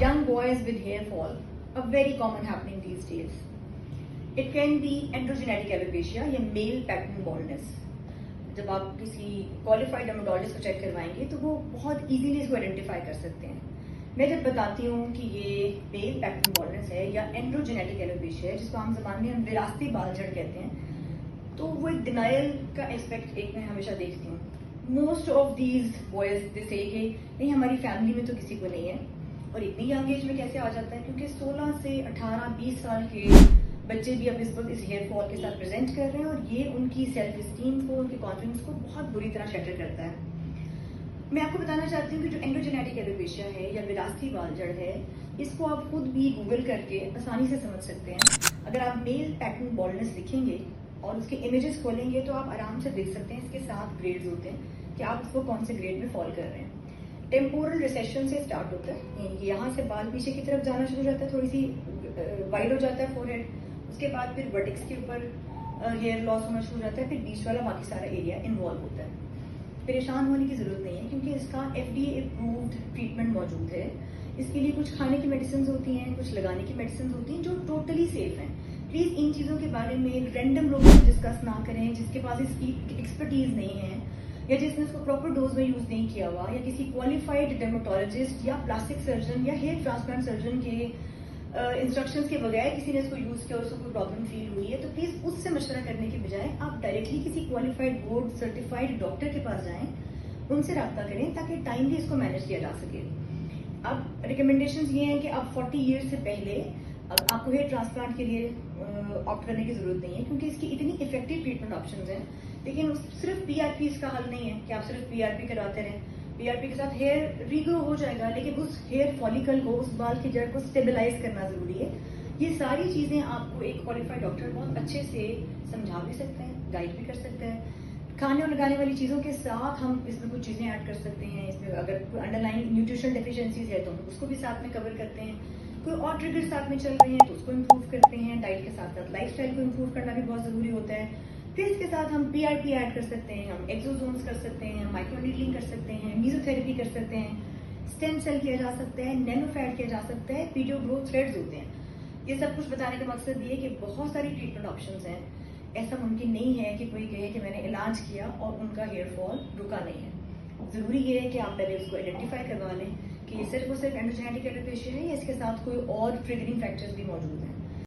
young boys with hair fall, a very common happening these days. It can be androgenetic alopecia या male pattern baldness. जब आप किसी qualified dermatologist को check करवाएंगे तो वो बहुत इजीली इसको आइडेंटिफाई कर सकते हैं. मैं जब बताती हूँ कि ये मेल पैटर्न बॉल्डनेस है या एंड्रोजेनेटिक एलोपेशिया है, जिसको आम ज़बान में हम विरासती बाल झड़ कहते हैं, तो वो एक डिनायल का एस्पेक्ट एक मैं हमेशा देखती हूँ. Most of these boys they से कि नहीं हमारी फैमिली में तो किसी को नहीं है. और इतनी यंग एज में कैसे आ जाता है? क्योंकि 16 से 18-20 साल के बच्चे भी अब इस वक्त इस हेयर फॉल के साथ प्रेजेंट कर रहे हैं और ये उनकी सेल्फ स्टीम को, उनके कॉन्फिडेंस को बहुत बुरी तरह शटर करता है. मैं आपको बताना चाहती हूँ कि जो एंड्रोजेनेटिक एलोपेशिया है या विरासती बाल झड़ है, इसको आप खुद भी गूगल करके आसानी से समझ सकते हैं. अगर आप मेल पैटर्न बॉल्डनेस लिखेंगे और उसके इमेजेस खोलेंगे तो आप आराम से देख सकते हैं इसके 7 ग्रेड्स होते हैं कि आप इसको कौन से ग्रेड में फॉल कर रहे हैं. टेम्पोरल रिसेशन से स्टार्ट होता है, यहाँ से बाल पीछे की तरफ जाना शुरू हो जाता है, थोड़ी सी वाइड हो जाता है फोरहेड. उसके बाद फिर वर्टेक्स के ऊपर हेयर लॉस होना शुरू हो जाता है, फिर बीच वाला बाकी सारा एरिया इन्वॉल्व होता है. परेशान होने की जरूरत नहीं है क्योंकि इसका FDA अप्रूव्ड ट्रीटमेंट मौजूद है. इसके लिए कुछ खाने की मेडिसिन होती हैं, कुछ लगाने की मेडिसिन होती हैं जो टोटली सेफ हैं. प्लीज इन चीजों के बारे में रैंडम लोगों से डिस्कस ना करें जिसके पास इसकी एक्सपर्टीज नहीं है या जिसने इसको प्रॉपर डोज में यूज नहीं किया हुआ, या किसी क्वालिफाइड डर्मेटोलॉजिस्ट या प्लास्टिक सर्जन या हेयर ट्रांसप्लांट सर्जन के इंस्ट्रक्शंस के बगैर किसी ने इसको यूज किया और उसको कोई प्रॉब्लम फील हुई है, तो प्लीज उससे मशवरा करने के बजाय आप डायरेक्टली किसी क्वालिफाइड बोर्ड सर्टिफाइड डॉक्टर के पास जाएं, उनसे रब्ता करें ताकि टाइमली इसको मैनेज किया जा सके. अब रिकमेंडेशंस ये हैं कि अब 40 ईयर्स से पहले अब आपको हेयर ट्रांसप्लांट के लिए ऑप्ट करने की जरूरत नहीं है क्योंकि इसकी इतनी इफेक्टिव ट्रीटमेंट ऑप्शंस हैं. लेकिन सिर्फ PRP इसका हल नहीं है कि आप सिर्फ PRP कराते रहें. PRP के साथ हेयर रीग्रो हो जाएगा, लेकिन उस हेयर फॉलिकल को, उस बाल की जड़ को स्टेबलाइज करना जरूरी है. ये सारी चीजें आपको एक क्वालिफाइड डॉक्टर बहुत अच्छे से समझा भी सकते हैं, गाइड भी कर सकते हैं. खाने और लगाने वाली चीजों के साथ हम इसमें कुछ चीजें ऐड कर सकते हैं. इसमें अगर कोई अंडरलाइन न्यूट्रिशनल डेफिशिएंसीज है तो हम उसको भी साथ में कवर करते हैं. कोई और ट्रिगर साथ में चल रहे हैं तो उसको इम्प्रूव करते हैं. डाइट के साथ साथ लाइफस्टाइल को इम्प्रूव करना भी बहुत जरूरी होता है. फिर इसके साथ हम PRP ऐड कर सकते हैं, हम एक्सोसोम्स कर सकते हैं, माइक्रोनीडलिंग कर सकते हैं, मीजोथेरेपी कर सकते हैं, स्टेम सेल किया जा सकता है, नैनोफैट किया जा सकता है, पीडियो ग्रोथ थ्रेड्स होते हैं. ये सब कुछ बताने का मकसद ये कि बहुत सारी ट्रीटमेंट ऑप्शंस हैं. ऐसा मुमकिन नहीं है कि कोई कहे कि मैंने इलाज किया और उनका हेयर फॉल रुका नहीं है. जरूरी ये है कि आप पहले उसको आइडेंटिफाई करवा लें कि ये सिर्फ और सिर्फ एंड्रोजेनेटिक एलोपेशिया है या इसके साथ कोई और ट्रिगरिंग फैक्टर्स भी मौजूद हैं.